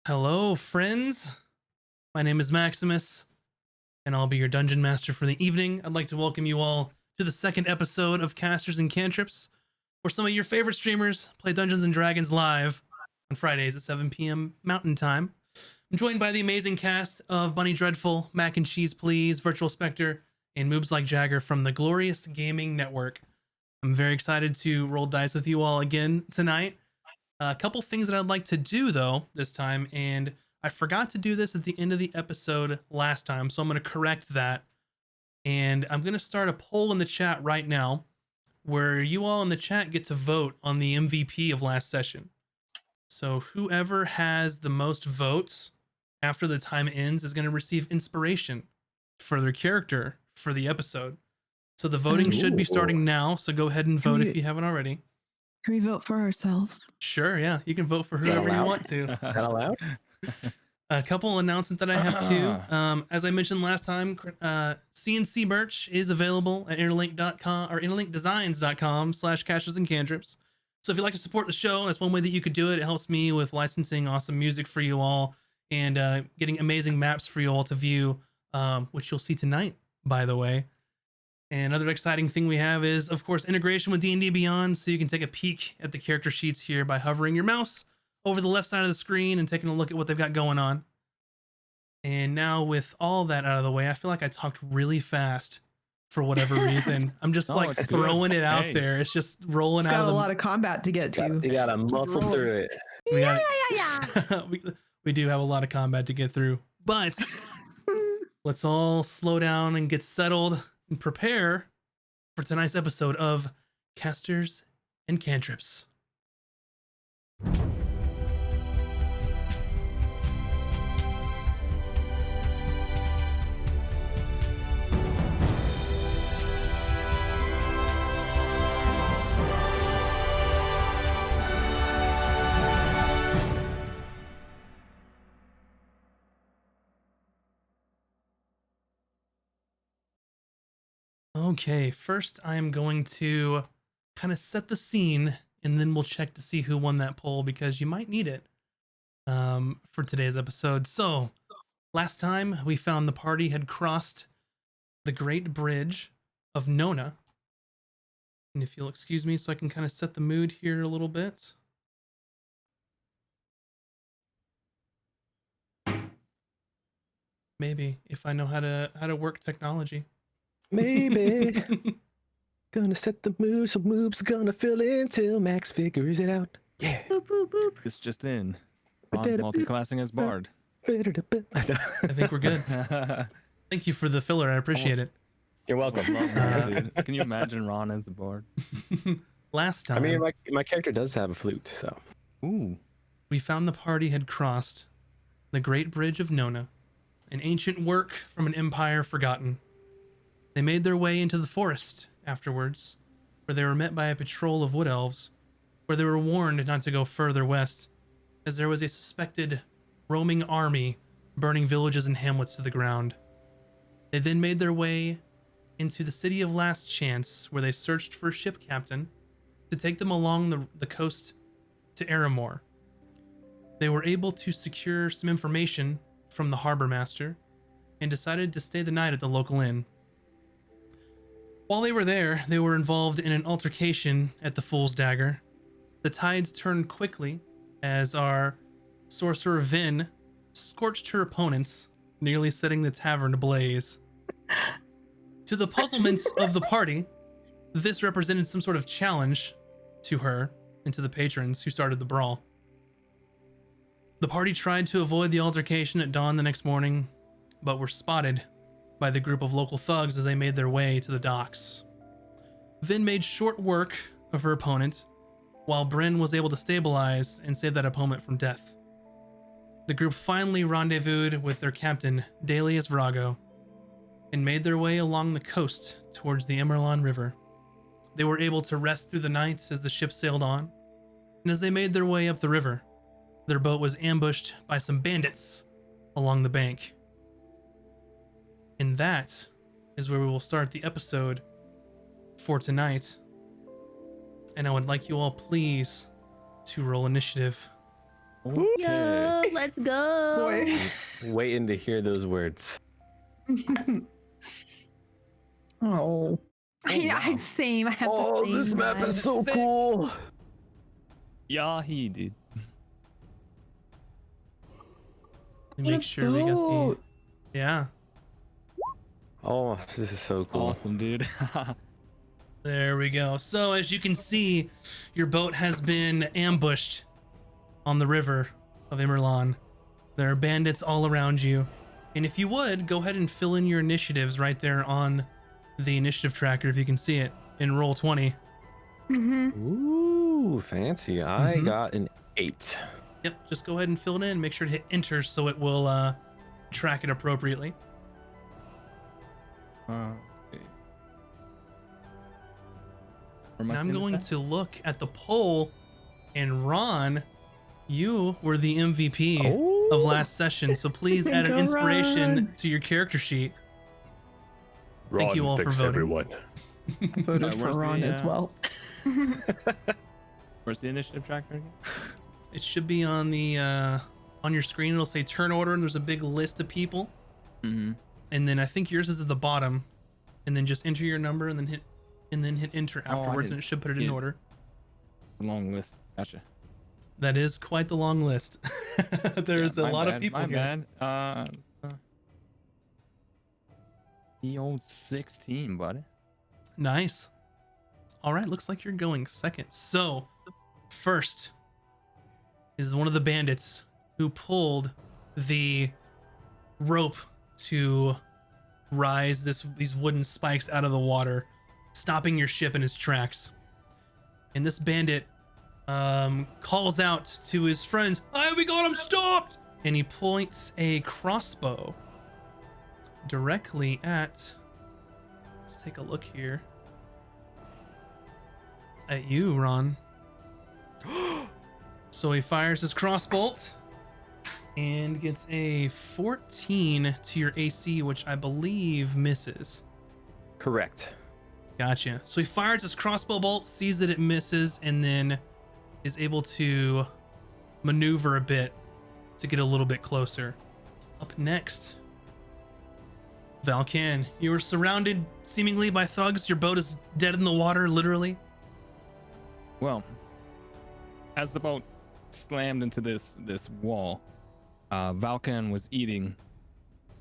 Hello, friends. My name is Maximus, and I'll be your dungeon master for the evening. I'd like to welcome you all to the second episode of Casters and Cantrips, where some of your favorite streamers play Dungeons and Dragons live on Fridays at 7 p.m. Mountain Time. I'm joined by the amazing cast of Bunny Dreadful, Mac and Cheese Please, Virtual Spectre, and Moobs Like Jagger from the Glorious Gaming Network. I'm very excited to roll dice with you all again tonight. A couple things that I'd like to do though this time, and I forgot to do this at the end of the episode last time, so I'm going to correct that. And I'm going to start a poll in the chat right now where you all in the chat get to vote on the MVP of last session. So whoever has the most votes after the time ends is going to receive inspiration for their character for the episode. So the voting should be starting now, so go ahead and vote if you haven't already. Can we vote for ourselves? Sure, yeah. You can vote for whoever you want to. Is that allowed? A couple announcements that I have too. As I mentioned last time, CNC merch is available at interlink.com or interlinkdesigns.com/casters and cantrips. So if you'd like to support the show, that's one way that you could do it. It helps me with licensing awesome music for you all and getting amazing maps for you all to view, which you'll see tonight, by the way. And another exciting thing we have is, of course, integration with D&D Beyond, so you can take a peek at the character sheets here by hovering your mouse over the left side of the screen and taking a look at what they've got going on. And now with all that out of the way, I feel like I talked really fast for whatever reason. I'm just like throwing it out there. It's just rolling out. Got a lot of combat to get to. You gotta muscle through it. We do have a lot of combat to get through, but let's all slow down and get settled and prepare for tonight's episode of Casters and Cantrips. Okay, first I am going to kind of set the scene and then we'll check to see who won that poll because you might need it for today's episode. So last time we found the party had crossed the Great Bridge of Nona. And if you'll excuse me so I can kind of set the mood here a little bit. Maybe if I know how to work technology. Maybe. Gonna set the mood, so Moob's gonna fill in till Max figures it out. Yeah. Boop, boop, boop. This just in. Ron's multi-classing as Bard. I think we're good. Thank you for the filler. I appreciate it. You're welcome. Can you imagine Ron as a Bard? Last time. I mean, my character does have a flute, so. Ooh. We found the party had crossed the Great Bridge of Nona, an ancient work from an empire forgotten. They made their way into the forest afterwards, where they were met by a patrol of wood elves, where they were warned not to go further west, as there was a suspected roaming army burning villages and hamlets to the ground. They then made their way into the city of Last Chance, where they searched for a ship captain to take them along the coast to Aramor. They were able to secure some information from the harbor master and decided to stay the night at the local inn. While they were there, they were involved in an altercation at the Fool's Dagger. The tides turned quickly as our sorcerer Vin scorched her opponents, nearly setting the tavern ablaze. To the puzzlement of the party, this represented some sort of challenge to her and to the patrons who started the brawl. The party tried to avoid the altercation at dawn the next morning, but were spotted by the group of local thugs as they made their way to the docks. Vin made short work of her opponent, while Bryn was able to stabilize and save that opponent from death. The group finally rendezvoused with their captain, Dalius Vrago, and made their way along the coast towards the Emerlon River. They were able to rest through the night as the ship sailed on, and as they made their way up the river, their boat was ambushed by some bandits along the bank. And that is where we will start the episode for tonight. And I would like you all please to roll initiative. Okay. Yo, Let's go. Boy. Waiting to hear those words. Oh. I'm same. I have the same This map vibe. is so Sick. cool. Yeah, he did. Make sure we got the. boat. Yeah, Oh, this is so cool. Awesome, dude. there we go. So as you can see, your boat has been ambushed on the river of Imerlan. There are bandits all around you. And if you would, go ahead and fill in your initiatives right there on the initiative tracker if you can see it in roll 20. Ooh, fancy. I Mhm. got an 8. Yep, just go ahead and fill it in. Make sure to hit enter so it will track it appropriately. Okay. Where am I And I'm seeing going this to look at the poll, and Ron, you were the MVP of last session, so please add an Go inspiration Ron. to your character sheet. Thank you all for voting. everyone. I voted for where's the, Ron as well. Where's the initiative tracker again? It should be on the on your screen. It'll say turn order, and there's a big list of people. Mm-hmm. And then I think yours is at the bottom, and then just enter your number, and then hit enter I afterwards, and didn't it should put it in see it. order. Long list. Gotcha. That is quite the long list. There's Yeah, a my lot bad, of people my here. bad. The old 16, buddy. Nice. All right, looks like you're going second. So, first is one of the bandits who pulled the rope to rise these wooden spikes out of the water, stopping your ship in its tracks. And this bandit calls out to his friends, "Hey, we got him stopped!" And he points a crossbow directly at, let's take a look here, at you, Ron. So he fires his crossbolt and gets a 14 to your AC, which I believe misses. Correct. Gotcha. So he fires his crossbow bolt, sees that it misses, and then is able to maneuver a bit to get a little bit closer. Up next, Valkan, you are surrounded seemingly by thugs. Your boat is dead in the water, literally. Well, as the boat slammed into this wall, Valkan was eating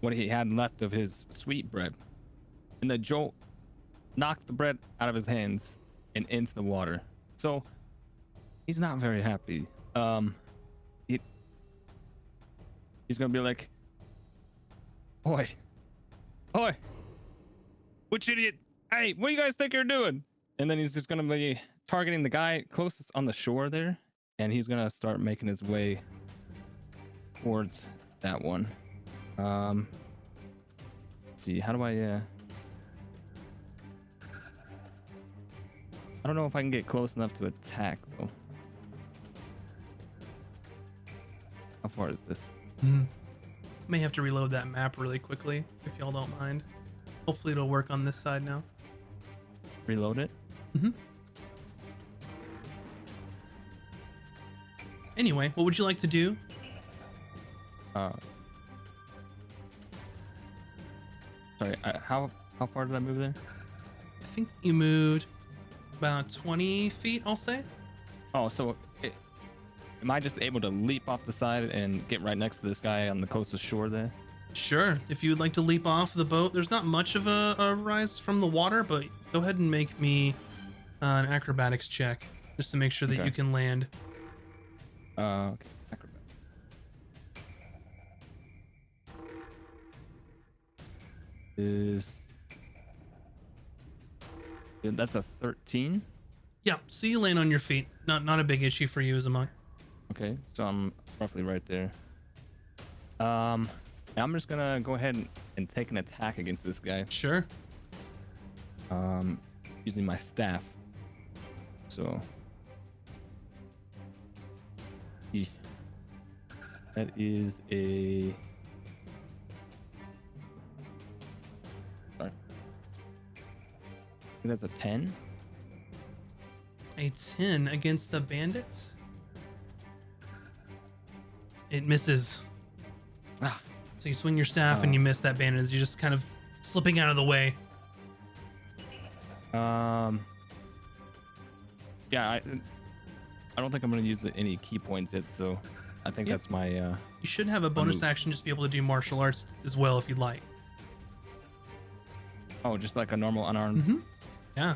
what he had left of his sweetbread, and the jolt knocked the bread out of his hands and into the water. So he's not very happy. He's gonna be like, "Oi, which idiot? Hey, what do you guys think you're doing?" And then he's just gonna be targeting the guy closest on the shore there, and he's gonna start making his way towards that one. Let's see, how do I don't know if I can get close enough to attack though. How far is this? May have to reload that map really quickly if y'all don't mind. Hopefully it'll work on this side now. Reload it? Anyway, what would you like to do? Sorry, how far did I move there? I think you moved about 20 feet, I'll say. Oh, so am I just able to leap off the side and get right next to this guy on the coastal shore there? Sure, if you would like to leap off the boat. There's not much of a rise from the water, but go ahead and make me an acrobatics check just to make sure that Okay. you can land. Okay. Acrobat. Yeah, that's a 13. Yeah, so you land on your feet. Not a big issue for you as a monk. Okay, so I'm roughly right there. I'm just gonna go ahead and take an attack against this guy. Sure. Using my staff. So Eesh. That is a sorry. I think that's a 10. A 10 against the bandits? It misses. Ah. So you swing your staff and you miss that bandit as you're just kind of slipping out of the way. Yeah, I don't think I'm gonna use any key points yet, so I think Yep. that's my You should have a bonus move. action just be able to do martial arts as well if you'd like. just like a normal unarmed. Mm-hmm. Yeah.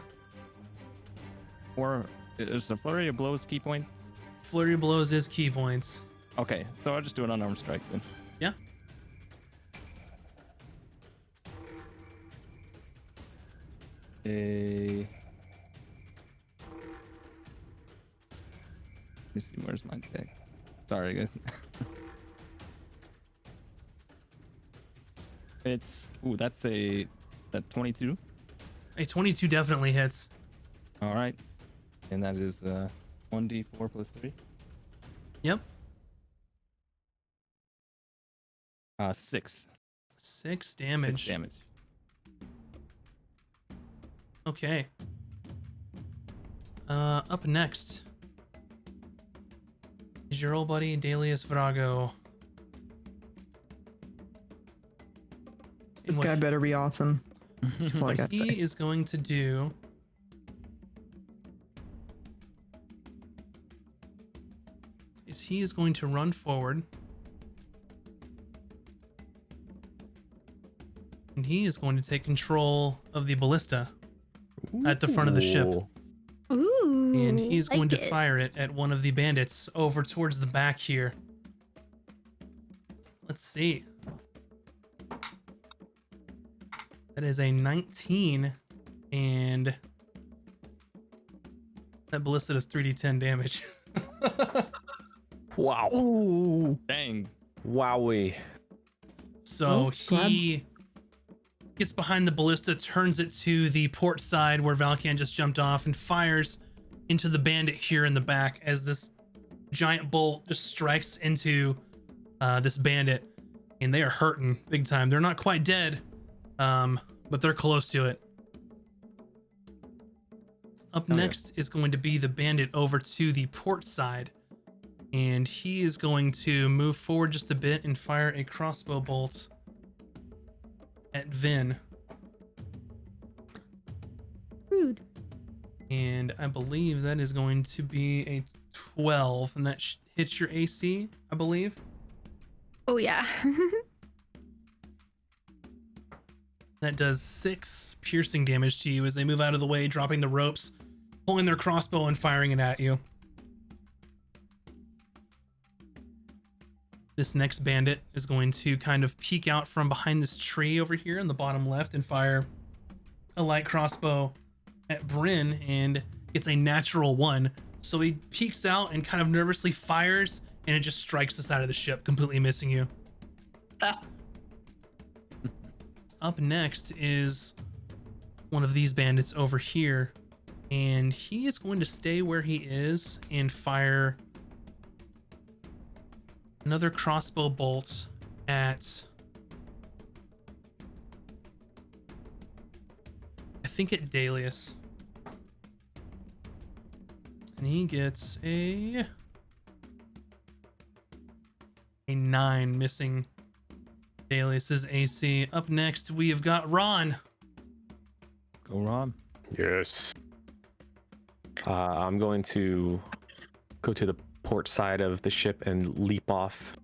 Or is the flurry of blows key points? Flurry of blows is key points. Okay, so I'll just do an unarmed strike then. Yeah. Let me see, where's my deck? Sorry, guys. That's a 22. A 22 definitely hits. All right, and that is 1d4 plus 3. Yep. 6. 6 damage. 6 damage. Okay. Up next is your old buddy Delius Vrago. This And guy what better be awesome. That's all I got to he say. is going to do is he is going to run forward. And he is going to take control of the ballista at the front of the ship. Ooh. Ooh. And he's going to like it. fire it at one of the bandits over towards the back here. Let's see. That is a 19, and that ballista does 3d10 damage. Wow. Ooh. Dang. Wowie. So Oh, glad- he gets behind the ballista, turns it to the port side where Valkan just jumped off, and fires into the bandit here in the back as this giant bolt just strikes into this bandit, and they are hurting big time. They're not quite dead, but they're close to it. Up Oh, yeah. next is going to be the bandit over to the port side, and he is going to move forward just a bit and fire a crossbow bolt at Vin. Rude. And I believe that is going to be a 12, and that hits your AC, I believe. Oh yeah. That does 6 piercing damage to you as they move out of the way, dropping the ropes, pulling their crossbow and firing it at you. This next bandit is going to kind of peek out from behind this tree over here in the bottom left and fire a light crossbow at Bryn, and it's a natural 1. So he peeks out and kind of nervously fires, and it just strikes the side of the ship, completely missing you. Up next is one of these bandits over here, and he is going to stay where he is and fire another crossbow bolt at, I think, at Delius. And he gets a 9, missing Delius's AC. Up next, we have got Ron. Go Ron. Yes. I'm going to go to the port side of the ship and leap off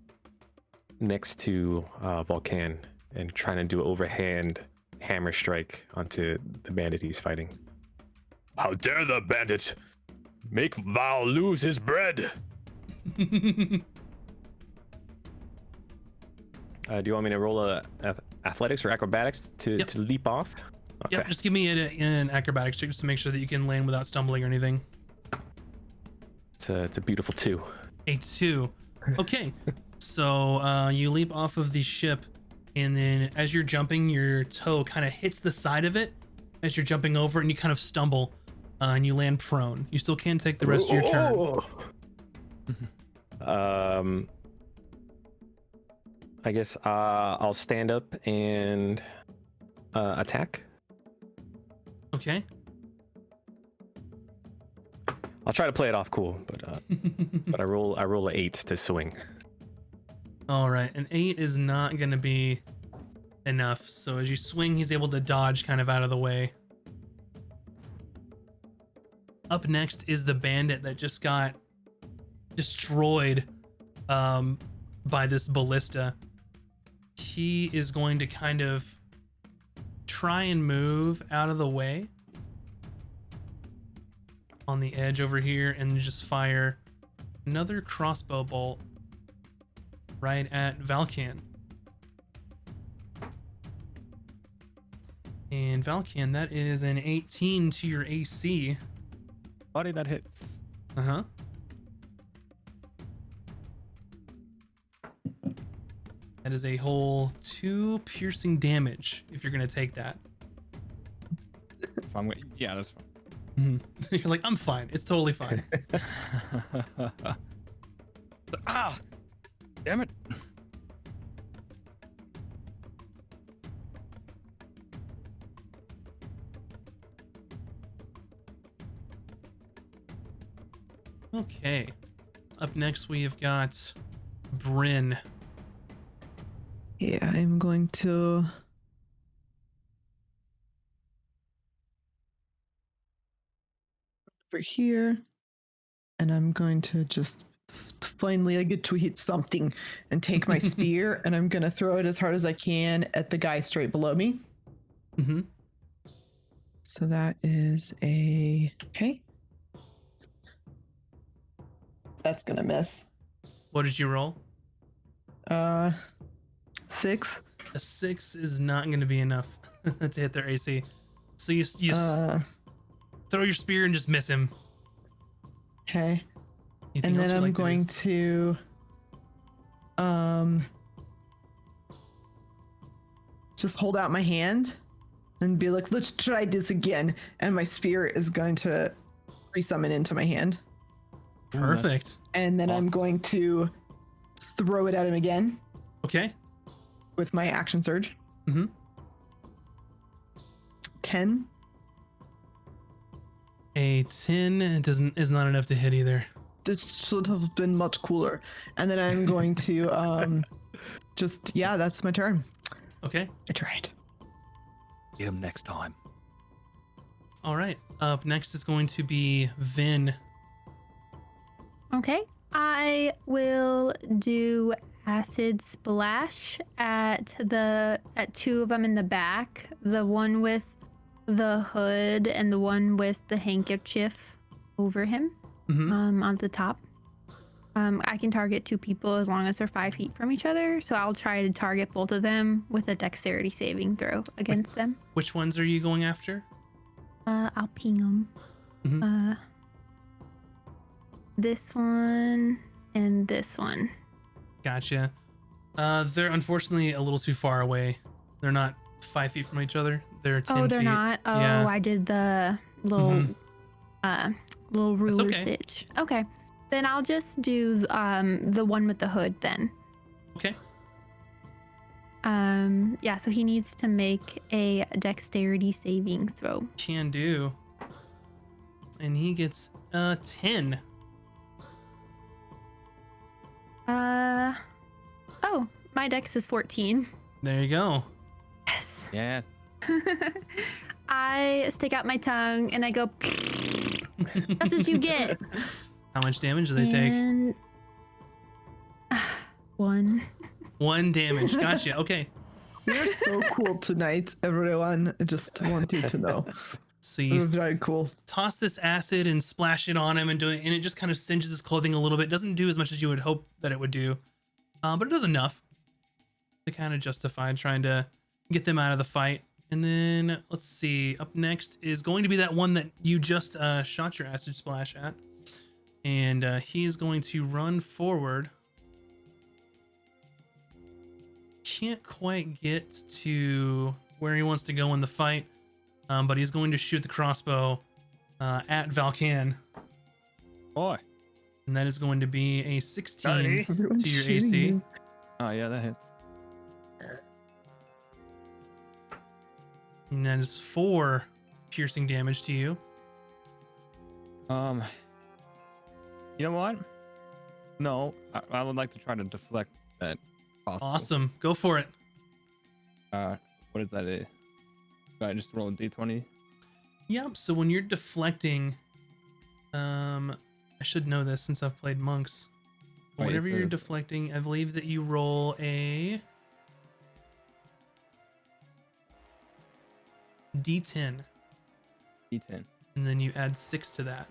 next to Vulcan and trying to do an overhand hammer strike onto the bandit he's fighting. How dare the bandit make Val lose his bread? Do you want me to roll a athletics or acrobatics to leap off? Okay. Yep, just give me an acrobatics check just to make sure that you can land without stumbling or anything. It's a beautiful 2. A 2. Okay, so you leap off of the ship, and then as you're jumping, your toe kind of hits the side of it as you're jumping over, and you kind of stumble, and you land prone. You still can take the rest of your turn. I guess I'll stand up and attack. Okay. I'll try to play it off cool, but but I roll a 8 to swing. All right, an 8 is not going to be enough. So as you swing, he's able to dodge kind of out of the way. Up next is the bandit that just got destroyed by this ballista. He is going to kind of try and move out of the way on the edge over here and just fire another crossbow bolt right at Valkan. And Valkan, that is an 18 to your AC. Buddy, that hits. Uh-huh. That is a whole 2 piercing damage if you're going to take that. If I'm, yeah, that's fine. You're like, I'm fine. It's totally fine. Ah! Damn it. Okay. Up next, we have got Bryn. Yeah, I'm going to over here, and I'm going to just finally I get to hit something and take my spear, and I'm gonna throw it as hard as I can at the guy straight below me. Mm-hmm. So that is a okay. That's gonna miss. What did you roll? 6. A 6 is not going to be enough to hit their AC. So you throw your spear and just miss him. Okay. Anything And else then you'd I'm like to going do? to just hold out my hand and be like, let's try this again. And my spear is going to resummon into my hand. Perfect. And then I'm Awesome. going to throw it at him again Okay. with my action surge. Mm-hmm. 10. A 10 is not enough to hit either. This should have been much cooler. And then I'm going to that's my turn. Okay. I tried. Get him next time. All right. Up next is going to be Vin. Okay. I will do acid splash at 2 of them in the back. The one with the hood and the one with the handkerchief over him. Mm-hmm. On the top. I can target 2 people as long as they're 5 feet from each other. So I'll try to target both of them with a dexterity saving throw against them. Which ones are you going after? I'll ping them. Mm-hmm. This one and this one. Gotcha. They're unfortunately a little too far away. They're not 5 feet from each other. They're 10 Oh, they're feet. not. Oh, Yeah. I did the little little ruler okay. stitch. Okay. Then I'll just do the one with the hood then. Okay. Yeah, so he needs to make a dexterity saving throw. Can do. And he gets 10. Oh, my dex is 14. There you go. Yes. Yes. I stick out my tongue and I go that's what you get. How much damage do they take? And 1. 1 damage. Gotcha. Okay. You're so cool tonight, everyone. I just want you to know. So It you was very cool. toss this acid and splash it on him and it just kind of singes his clothing a little bit. Doesn't do as much as you would hope that it would do. But it does enough to kind of justify trying to get them out of the fight. And then let's see. Up next is going to be that one that you just shot your acid splash at. And he is going to run forward. Can't quite get to where he wants to go in the fight. But he's going to shoot the crossbow at Valkan. Boy. And that is going to be a 16 Sorry. Everyone's to your shooting AC. you. Oh yeah, that hits. And that is 4 piercing damage to you. You know what? No, I would like to try to deflect that possible. Awesome. Go for it. What is that? Do I just roll a d20? Yep. So when you're deflecting, I should know this since I've played monks. But Wait, it whenever you're says- deflecting, I believe that you roll a d10, d10. and then you add 6 to that.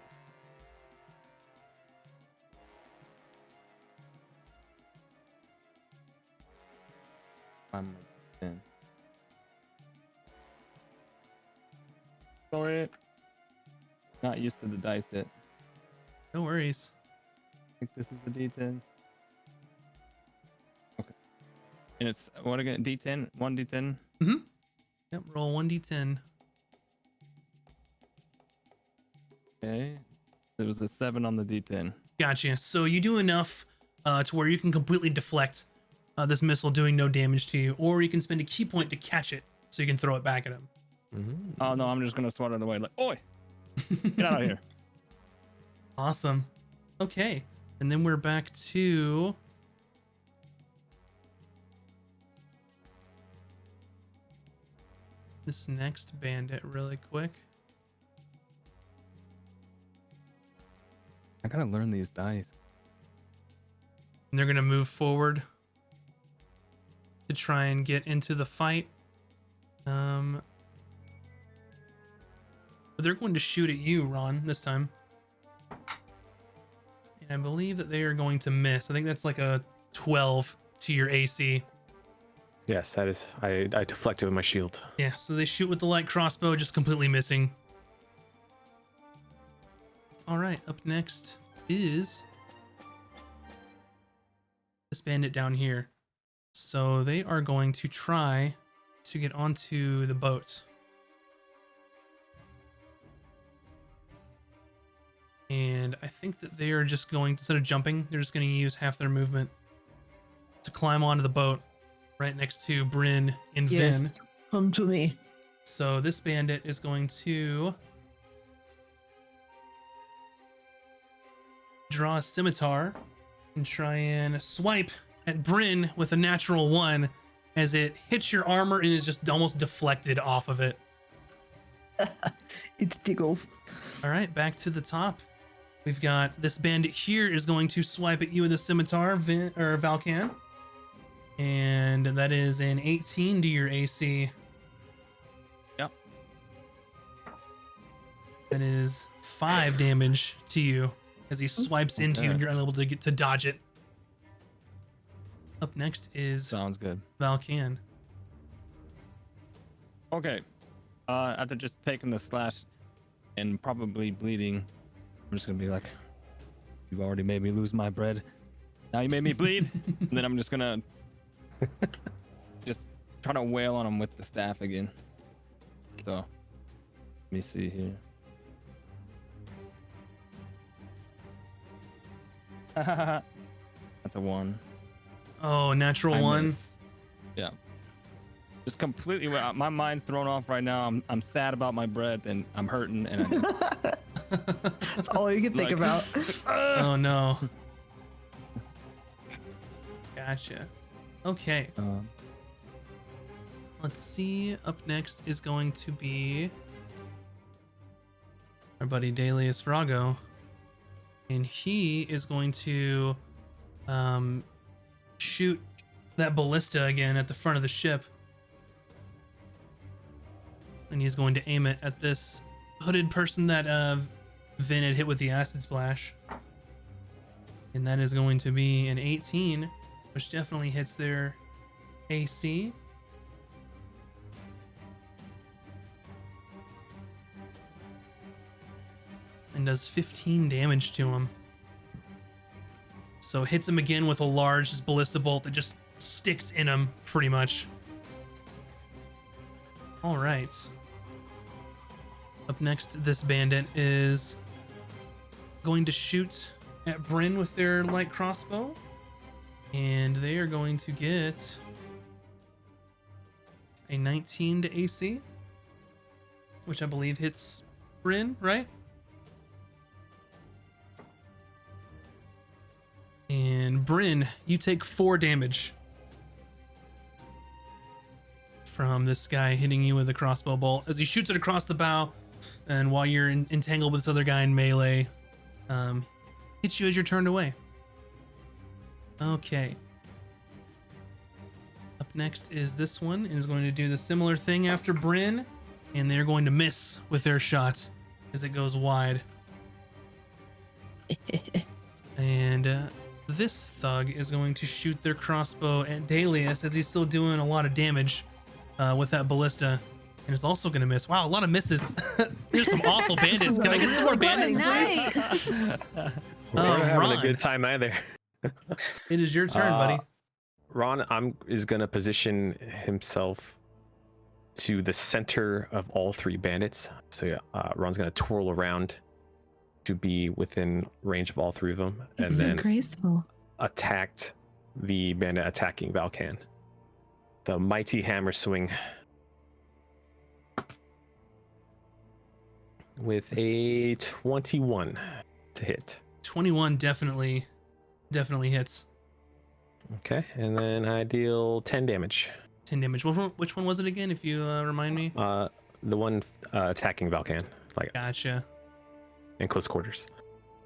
I'm 10. Sorry. Not used to the dice yet. No worries. I think this is a d10. Okay. And it's what again? D10? 1d10? Yep. Roll 1d10. Okay. There was a 7 on the d10. Gotcha. So you do enough to where you can completely deflect this missile, doing no damage to you, or you can spend a key point to catch it, so you can throw it back at him. Oh no, I'm just gonna swat it away like, oi! Get out of here. Awesome. Okay, and then we're back to this next bandit really quick. I gotta learn these dice. And they're gonna move forward to try and get into the fight. But they're going to shoot at you, Ron, this time. And I believe that they are going to miss. I think that's like a 12 to your AC. Yes, that is. I deflected with my shield. Yeah, so they shoot with the light crossbow, just completely missing. All right, up next is this bandit down here. So they are going to try to get onto the boat. And I think that they are just going, instead of jumping, they're just going to use half their movement to climb onto the boat right next to Bryn and Yes. Vin. Come to me. So this bandit is going to draw a scimitar and try and swipe at Bryn with a natural 1 as it hits your armor and is just almost deflected off of it. It's Diggles. All right, back to the top. We've got this bandit here is going to swipe at you with a scimitar, Valkan. And that is an 18 to your AC. Yep. That is 5 damage to you as he swipes into you and you're unable to get to dodge it. Up next is Sounds good. Valkan. Okay. After just taking the slash and probably bleeding, I'm just gonna be like, you've already made me lose my bread. Now you made me bleed. And then I'm just gonna just try to wail on him with the staff again. So let me see here. That's a 1. Oh, natural I 1. miss. Yeah. Just completely. My mind's thrown off right now. I'm sad about my bread and I'm hurting and I just. That's all you can think Like- about. Oh no. Gotcha. Okay. Let's see. Up next is going to be our buddy Delius Frago. And he is going to shoot that ballista again at the front of the ship. And he's going to aim it at this hooded person that Vin had hit with the acid splash. And that is going to be an 18, which definitely hits their AC. And does 15 damage to him. So hits him again with a large just ballista bolt that just sticks in him pretty much. All right. Up next, this bandit is going to shoot at Bryn with their light crossbow. And they are going to get a 19 to AC, which I believe hits Bryn, right? And Bryn, you take 4 damage from this guy hitting you with a crossbow bolt as he shoots it across the bow, and while you're entangled with this other guy in melee, hits you as you're turned away. Okay. Up next is this one, and is going to do the similar thing after Bryn, and they're going to miss with their shots as it goes wide. And this thug is going to shoot their crossbow at Dalius as he's still doing a lot of damage with that ballista, and is also going to miss. Wow, a lot of misses. There's some awful bandits. Can I get some more bandits, please? We're not having Ron, a good time either. it is your turn, buddy. Ron is going to position himself to the center of all three bandits. So yeah, Ron's going to twirl around to be within range of all three of them, and He's so then graceful. attacked the bandit attacking Valkan. The mighty hammer swing with a 21 to hit. 21 definitely hits. Okay, and then I deal 10 damage. 10 damage. Which one was it again, if you remind me? The one attacking Valkan, like Gotcha. in close quarters.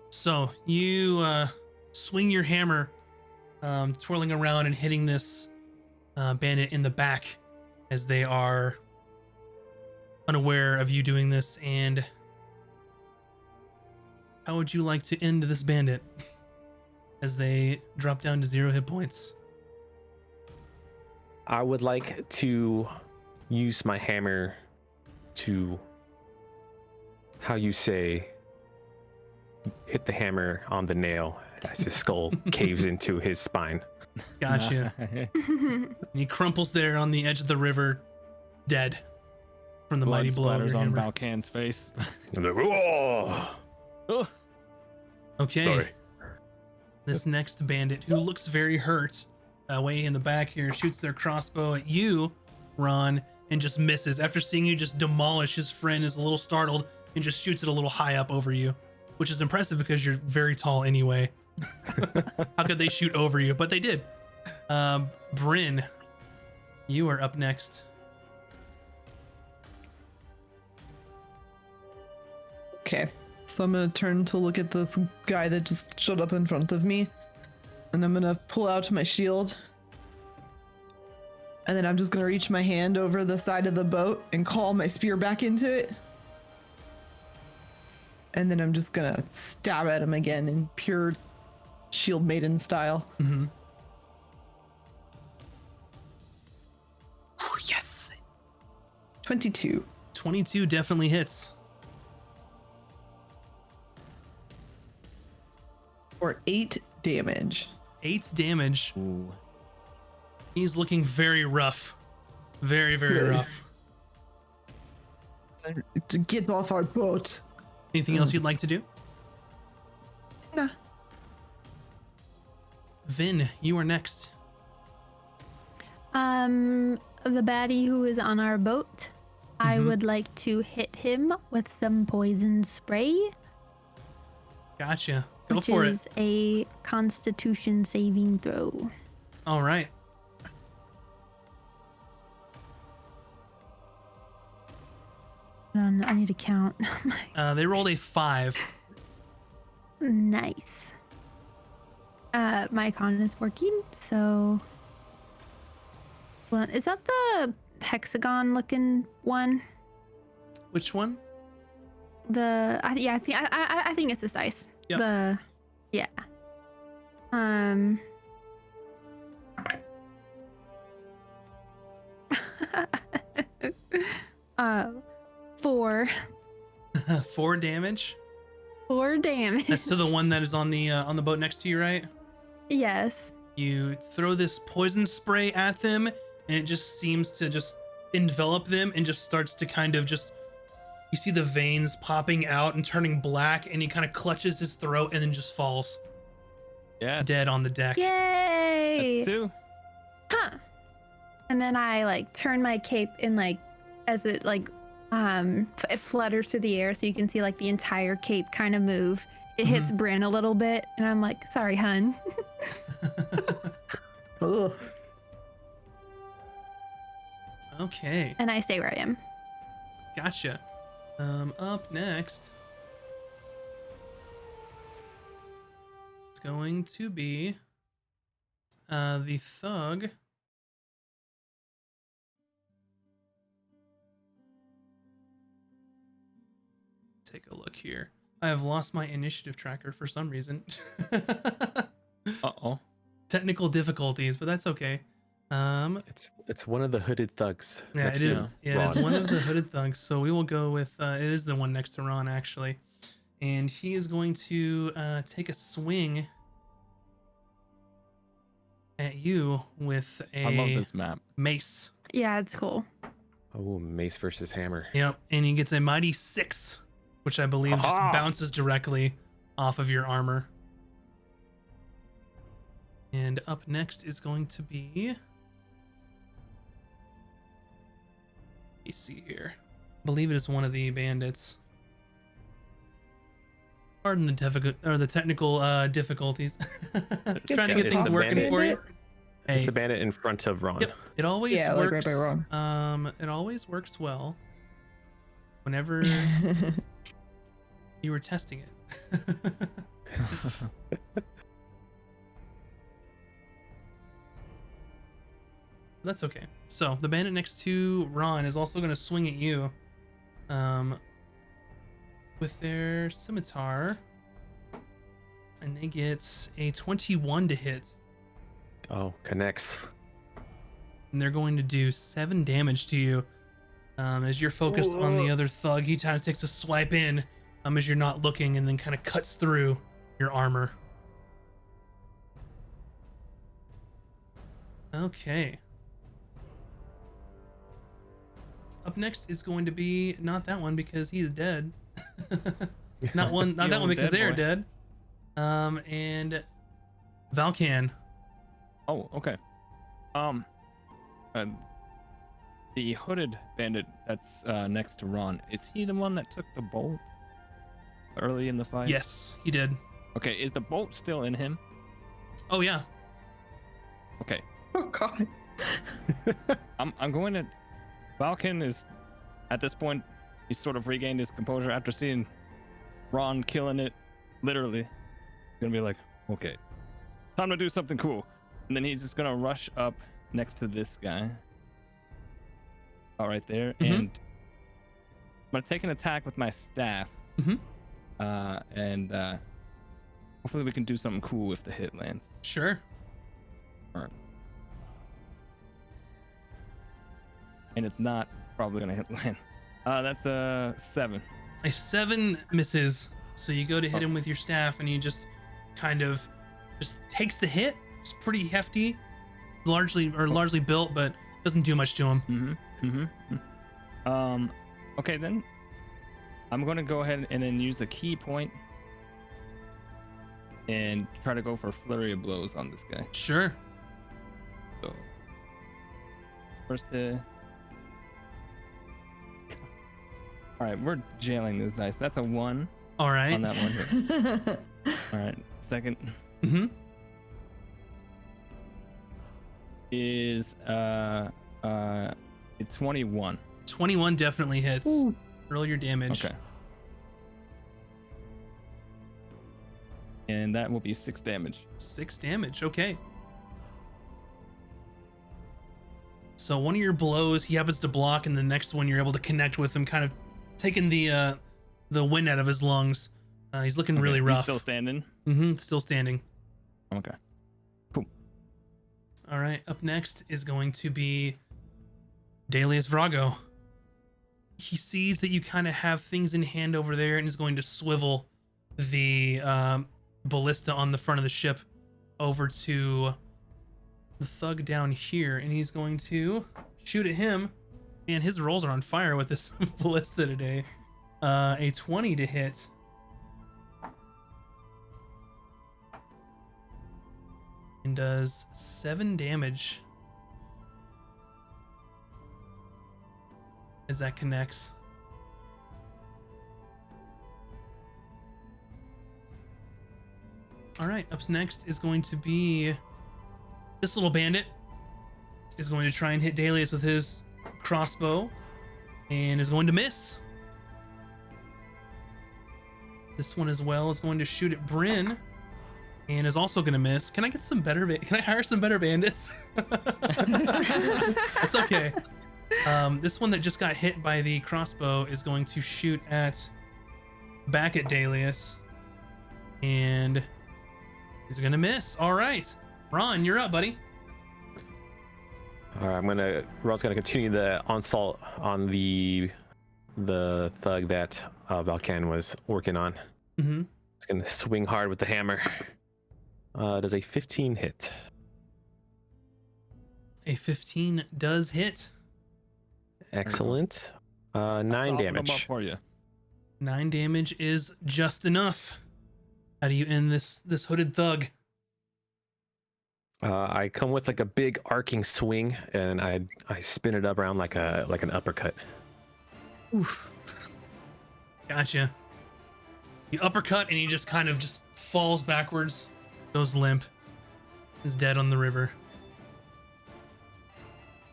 So you swing your hammer, twirling around and hitting this bandit in the back as they are unaware of you doing this. And how would you like to end this bandit as they drop down to 0 hit points? I would like to use my hammer to, how you say, hit the hammer on the nail as his skull caves into his spine. Gotcha. And he crumples there on the edge of the river, dead from the mighty blow of splatters your on hammer. Valkan's face. I'm like, whoa! Oh, Okay. Sorry. This next bandit, who looks very hurt, way in the back here, shoots their crossbow at you, Ron, and just misses. After seeing you just demolish his friend, is a little startled and just shoots it a little high up over you, which is impressive because you're very tall anyway. How could they shoot over you? But they did. Bryn, you are up next. Okay, so I'm gonna turn to look at this guy that just showed up in front of me, and I'm gonna pull out my shield, and then I'm just gonna reach my hand over the side of the boat and call my spear back into it, and then I'm just gonna stab at him again in pure shield maiden style. Mm-hmm. Oh, yes. 22. 22 definitely hits. For 8 damage. 8 damage. ooh. He's looking very rough. Very, very Good. rough. To get off our boat. Anything else you'd like to do? Nah. Vin, you are next. The baddie who is on our boat, I would like to hit him with some poison spray, Gotcha. Go which for it. is a Constitution saving throw. All right. Hold on, I need to count. They rolled a 5. Nice. My con is 14, so. Hold on, is that the hexagon looking one? Which one? I think it's this dice. Yep. Yeah. 4 4 damage. 4 damage. That's to the one that is on the boat next to you, right? Yes. You throw this poison spray at them, and it just seems to just envelop them and just starts to kind of just. You see the veins popping out and turning black, and he kind of clutches his throat and then just falls Yes. dead on the deck. Yay! That's 2. Huh. And then I like turn my cape and like as it like it flutters through the air so you can see like the entire cape kind of move. It hits Bryn a little bit and I'm like, sorry, hun. Ugh. Okay, And I stay where I am. gotcha. Up next, it's going to be the thug. Take a look here. I have lost my initiative tracker for some reason. Uh-oh. Technical difficulties, but that's okay. It's one of the hooded thugs. Yeah, next it is. to Yeah, it is Ron. one of the hooded thugs. So we will go with it is the one next to Ron actually, and he is going to take a swing at you with I love a this map. mace. Yeah, it's cool. Oh, mace versus hammer. Yep, and he gets a mighty 6, which I believe just Aha! bounces directly off of your armor. And up next is going to be. Let me see here. I believe it is one of the bandits. Pardon the technical difficulties. Trying to get It's things the working bandit. for you. It's Hey, the bandit in front of Ron. yep, it always Yeah, like right works. by Ron. It always works well whenever you were testing it. That's okay. So the bandit next to Ron is also going to swing at you with their scimitar, and they get a 21 to hit, Oh, connects. and they're going to do 7 damage to you. As you're focused on the other thug, he kind of takes a swipe in as you're not looking, and then kind of cuts through your armor. Okay. Up next is going to be not that one because he is dead. Not that one old because dead they are boy. dead. And Valkan. Oh, okay. Uh, the hooded bandit that's next to Ron, is he the one that took the bolt early in the fight? Yes, he did. Okay, is the bolt still in him? Oh yeah. Okay, Oh God. I'm going to. Valken is, at this point, he's sort of regained his composure after seeing Ron killing it. Literally, he's gonna be like, okay, time to do something cool, and then he's just gonna rush up next to this guy. All right there, Mhm. and I'm gonna take an attack with my staff. Mhm. And hopefully we can do something cool if the hit lands. Sure. And it's not probably gonna hit land. That's a 7. A 7 misses. So you go to hit him with your staff, and he just kind of just takes the hit. It's pretty hefty, largely built, but doesn't do much to him. Okay, then I'm gonna go ahead and then use a key point and try to go for a flurry of blows on this guy. Sure. So first, all right, we're jailing this dice. That's a 1 All right. on that one here. All right, second Mm-hmm. is a 21. 21 definitely hits. Ooh. Roll your damage. Okay. And that will be 6 damage. 6 damage. Okay. So one of your blows he happens to block, and the next one you're able to connect with him, kind of taking the wind out of his lungs. He's looking Okay, really he's rough. still standing. Mm-hmm. Still standing. Okay. All right. Up next is going to be Dalius Vrago. He sees that you kind of have things in hand over there, and is going to swivel the ballista on the front of the ship over to the thug down here, and he's going to shoot at him. And his rolls are on fire with this ballista today. A 20 to hit. And does 7 damage as that connects. All right, up next is going to be this little bandit is going to try and hit Dalius with his crossbow and is going to miss. This one as well is going to shoot at Bryn and is also going to miss. Can I get some better? Can I hire some better bandits? It's okay. This one that just got hit by the crossbow is going to shoot back at Dalius, and he's going to miss. All right, Ron, you're up, buddy. All right, Ron's gonna continue the onslaught on the thug that Valkan was working on. Mm-hmm. He's gonna swing hard with the hammer. Does a 15 hit? A 15 does hit. Excellent. 9 Soften 'em up damage. for you. 9 damage is just enough. How do you end this hooded thug? I come with like a big arcing swing, and I spin it up around like an uppercut. Oof. Gotcha. You uppercut and he just kind of just falls backwards, goes limp, is dead on the river.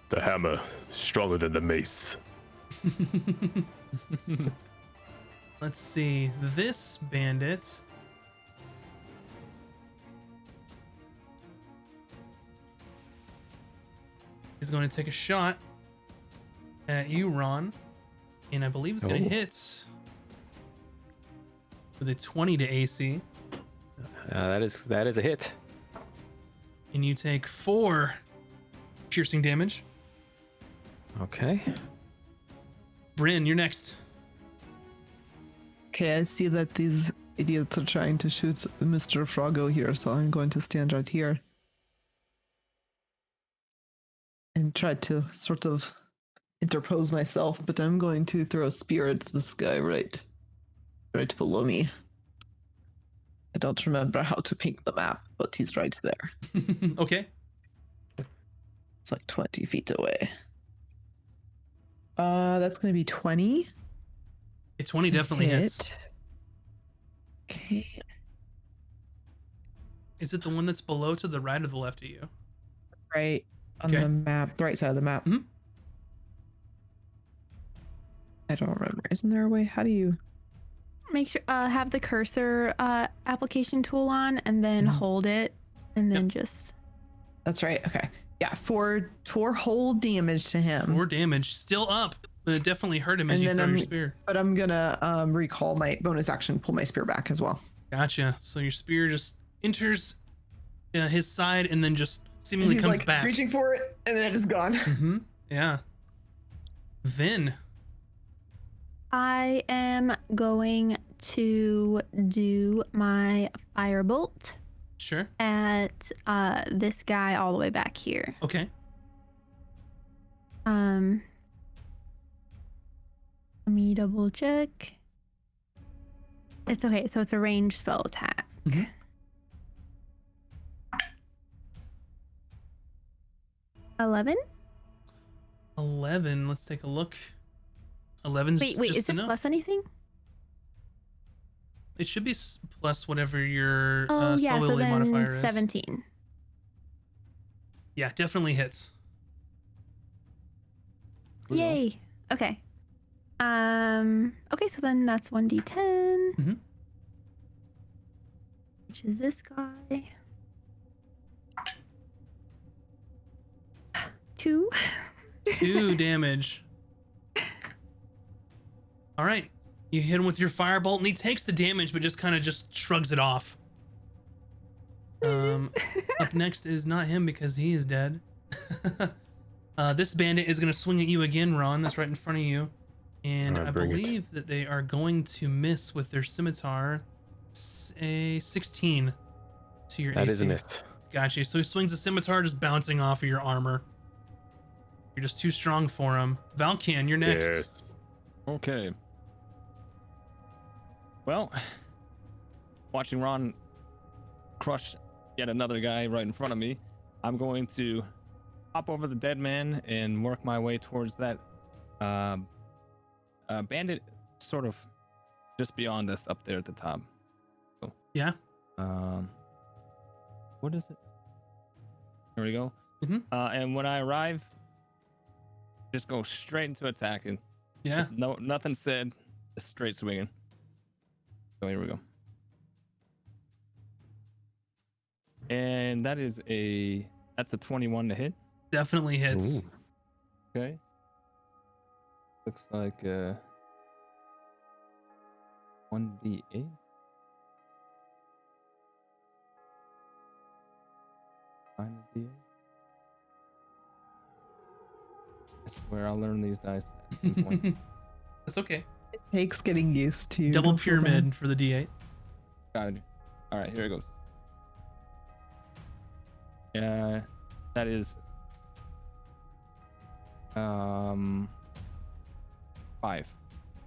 The hammer stronger than the mace. Let's see. This bandit is going to take a shot at you, Ron, and I believe it's going to hit with a 20 to AC. That is a hit. And you take 4 piercing damage. Okay. Bryn, you're next. Okay, I see that these idiots are trying to shoot Mr. Froggo here, so I'm going to stand right here and try to sort of interpose myself, but I'm going to throw a spear at this guy right below me. I don't remember how to ping the map, but he's right there. Okay. It's like 20 feet away. That's going to be 20. A 20 definitely hits. Okay. Is it the one that's below to the right or the left of you? Right on Okay. the map, the right side of the map. Mhm. I don't remember. Isn't there a way? How do you? Make sure have the cursor application tool on, and then hold it, and then just. That's right. Okay. Yeah, four whole damage to him. 4 damage, still up, but it definitely hurt him as And you then throw your I'm- spear. But I'm gonna recall my bonus action, pull my spear back as well. Gotcha. So your spear just enters his side and then just seemingly He's comes like back. reaching for it, and then it's gone. Mm-hmm. Yeah. Vin. I am going to do my firebolt Sure. at this guy all the way back here. Okay. Let me double check. It's okay, so it's a ranged spell attack. Mhm. 11? 11. Let's take a look. 11's Wait, just is it enough. plus anything? It should be plus whatever your Oh, yeah, spell so ability then modifier is. 17. Yeah, definitely hits. Yay. Okay. Okay, so then that's 1d10. Mhm. Which is this guy. 2. 2 damage. All right. You hit him with your firebolt and he takes the damage but just kind of just shrugs it off. Up next is not him because he is dead. This bandit is going to swing at you again, Ron. That's right in front of you. And I Bring it. believe that they are going to miss with their scimitar. A 16 to your That AC. is a miss. Gotcha. So he swings the scimitar just bouncing off of your armor. You're just too strong for him. Valkan, you're next. Yes. Okay. Well, watching Ron crush yet another guy right in front of me, I'm going to hop over the dead man and work my way towards that bandit sort of just beyond us up there at the top. So, Yeah. what is it? Here we go. Mhm. And when I arrive, just go straight into attacking. Yeah. Just nothing said. Just straight swinging. So here we go. And that's a 21 to hit. Definitely hits. Ooh. Okay. Looks like 1d8. Find the D8. I swear I'll learn these dice at some point. That's okay. It takes getting used to. Double Don't feel bad. pyramid for the D8. Got it. All right, here it goes. That is 5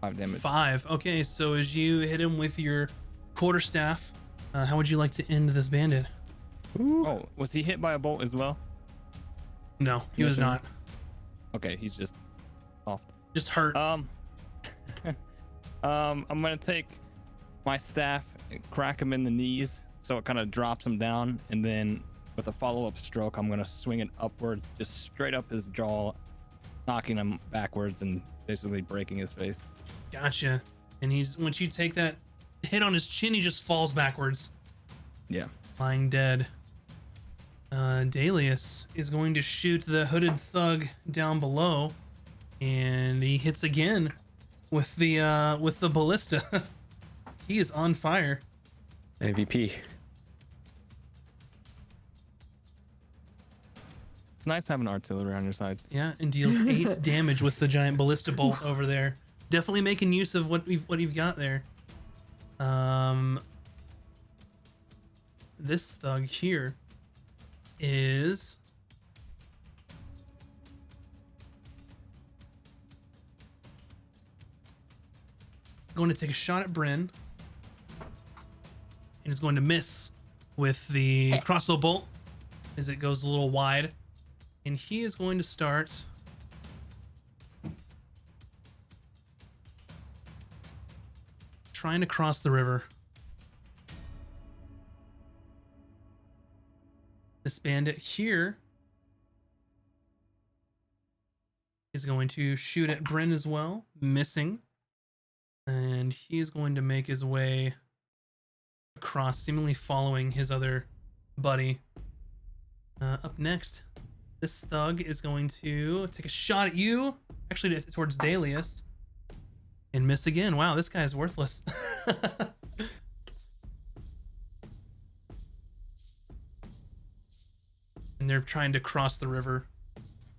damage. 5. Okay, so as you hit him with your quarterstaff, how would you like to end this bandit? Ooh. Oh, was he hit by a bolt as well? No, he was Missing? not. Okay, he's just off. Just hurt. I'm gonna take my staff and crack him in the knees so it kind of drops him down, and then with a follow-up stroke, I'm gonna swing it upwards, just straight up his jaw, knocking him backwards and basically breaking his face. Gotcha. And once you take that hit on his chin, he just falls backwards, Yeah. lying dead. Dalius is going to shoot the hooded thug down below, and he hits again with the ballista. He is on fire. MVP. It's nice having artillery on your side. Yeah, and deals 8 damage with the giant ballista bolt over there. Definitely making use of what you've got there. This thug here is going to take a shot at Bryn, and is going to miss with the crossbow bolt as it goes a little wide. And he is going to start trying to cross the river. This bandit here is going to shoot at Bryn as well, missing. And he is going to make his way across, seemingly following his other buddy. Up next, this thug is going to take a shot at you, actually towards Dalius, and miss again. Wow, this guy is worthless. And they're trying to cross the river.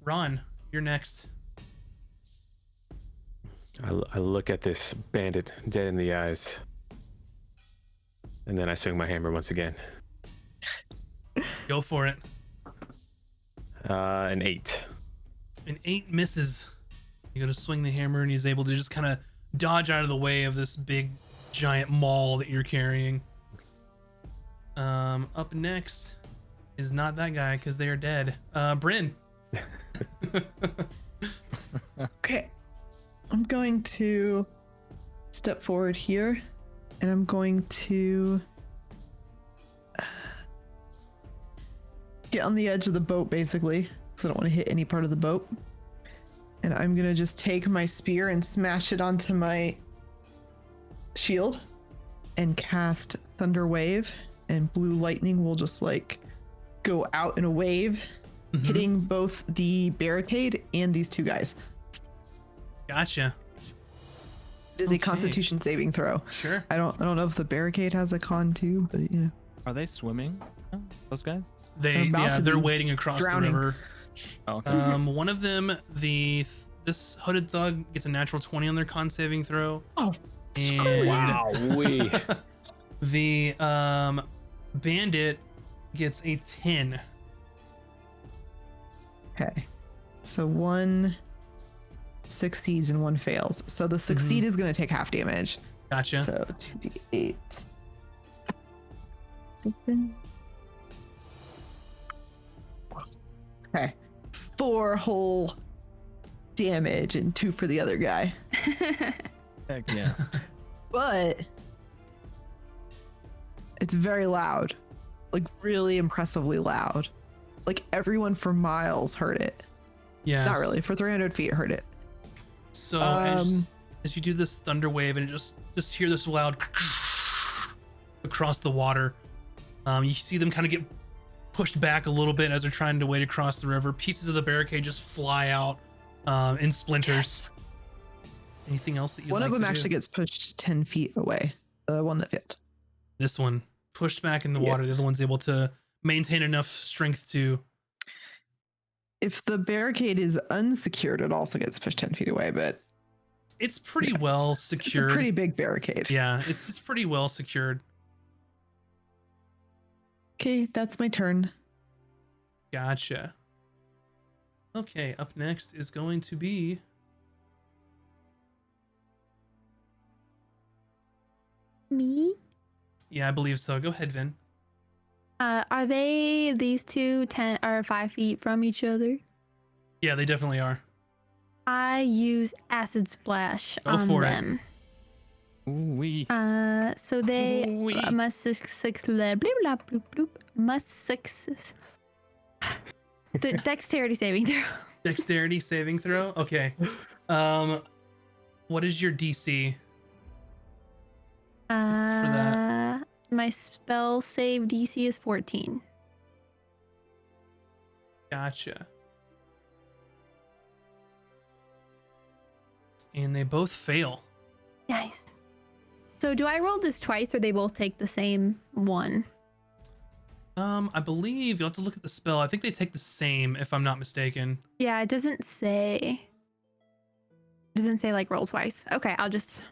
Ron, you're next. I look at this bandit dead in the eyes, and then I swing my hammer once again. Go for it. An 8. An 8 misses. You go to swing the hammer, and he's able to just kind of dodge out of the way of this big, giant maul that you're carrying. Up next is not that guy because they are dead. Bryn. Okay. I'm going to step forward here, and I'm going to get on the edge of the boat, basically, because I don't want to hit any part of the boat. And I'm going to just take my spear and smash it onto my shield and cast Thunder Wave, and blue lightning will just like go out in a wave, hitting both the barricade and these two guys. Gotcha. It is a Constitution saving throw. Sure. I don't know if the barricade has a con too, but you know. Are they swimming? Those guys? to They're be wading across drowning. the river. Oh, okay. One of them, this hooded thug gets a natural 20 on their con saving throw. Oh, screw And- it. Wow, we. The bandit gets a 10. Okay. So one succeeds and one fails. So the succeed is going to take half damage. Gotcha. So 2d8. Okay. 4 whole damage and 2 for the other guy. Heck yeah. But it's very loud. Like really impressively loud. Like everyone for miles heard it. Yeah. Not really. For 300 feet, heard it. So Um, as you do this thunder wave and just hear this loud across the water, you see them kind of get pushed back a little bit as they're trying to wade across the river. Pieces of the barricade just fly out in splinters. Yes. Anything else that you One like of them to actually do? gets pushed 10 feet away. The one that failed. This one pushed back in the Yeah. water. The other one's able to maintain enough strength to. If the barricade is unsecured, it also gets pushed 10 feet away, but It's pretty Yeah, well it's secured. a pretty big barricade. Yeah, it's pretty well secured. Okay, that's my turn. Gotcha. Okay, up next is going to be Me? yeah, I believe so. Go ahead, Vin. Are they these two 10 or 5 feet from each other? Yeah, they definitely are. I use acid splash Go on for it. them. Ooh wee. So they Ooh-wee. must six blah blah blah bloop bloop must six dexterity saving throw. Dexterity saving throw. Okay. What is your DC? that. My spell save DC is 14. Gotcha. And they both fail. Nice. So do I roll this twice or they both take the same one? I believe you'll have to look at the spell. I think they take the same, if I'm not mistaken. Yeah, it doesn't say. It doesn't say like roll twice. Okay, I'll just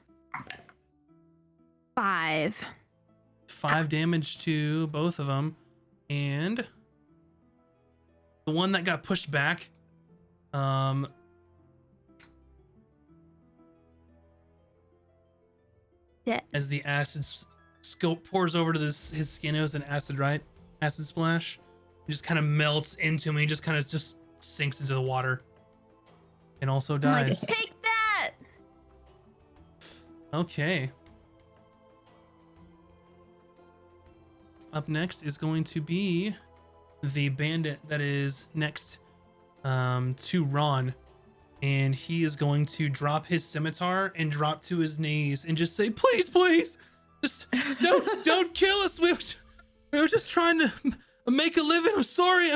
5. 5 damage to both of them, and the one that got pushed back, Yeah. as the acid scope pours over to his skin, it was an acid splash. It just kind of melts into him. He just kind of just sinks into the water, and also I'm like, dies. take that. Okay. Up next is going to be the bandit that is next to Ron. And he is going to drop his scimitar and drop to his knees and just say, please, please, just don't kill us. We were just trying to make a living. I'm sorry.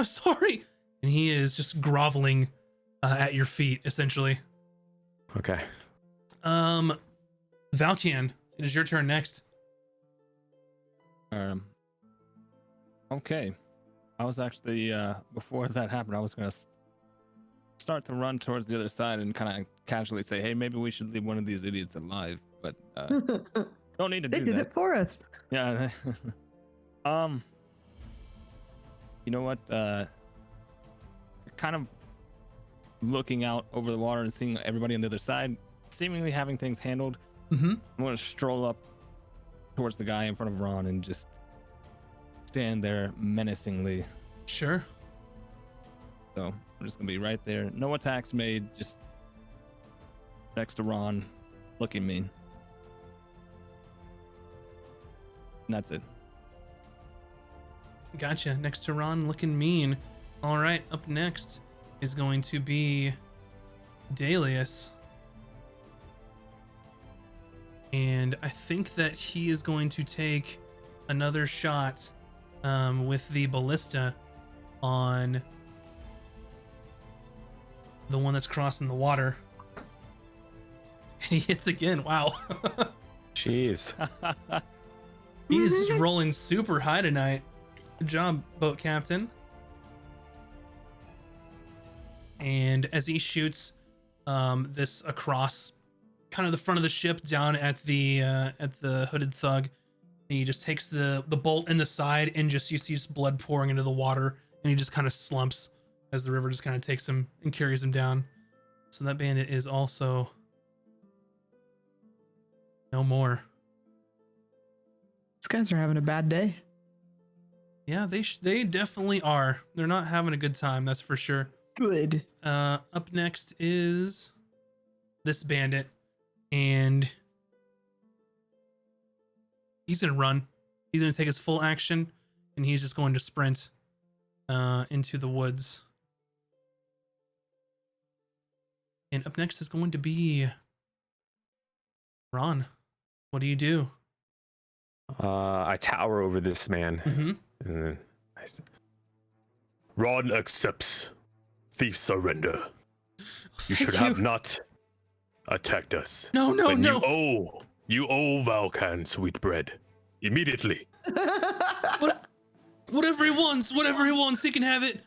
And he is just groveling at your feet, essentially. Okay. Valkian, it is your turn next. Okay. I was actually before that happened, I was gonna start to run towards the other side and kind of casually say, "Hey, maybe we should leave one of these idiots alive." But don't need to They do did that. it for us. Yeah. You know what? Kind of looking out over the water and seeing everybody on the other side, seemingly having things handled. Mm-hmm. I'm gonna stroll up towards the guy in front of Ron and just stand there menacingly. Sure. So I'm just gonna be right there. No attacks made, just next to Ron, looking mean. And that's it. Gotcha. Next to Ron, looking mean. All right. Up next is going to be Dalius. And I think that he is going to take another shot with the ballista on the one that's crossing the water. And he hits again. Wow. Jeez. He is just rolling super high tonight. Good job, boat captain. And as he shoots this across kind of the front of the ship down at the hooded thug, and he just takes the bolt in the side, and just you see just blood pouring into the water, and he just kind of slumps as the river just kind of takes him and carries him down. So that bandit is also no more. These guys are having a bad day. Yeah, they definitely are. They're not having a good time, that's for sure. Good. Up next is this bandit, and he's gonna run. He's gonna take his full action, and he's just going to sprint into the woods. And up next is going to be Ron. What do you do? I tower over this man, Mm-hmm. and then I say, Ron accepts. Thief surrender. You should have not attacked us. No, But no. you owe Valkan Sweetbread. Immediately. Whatever he wants, he can have it.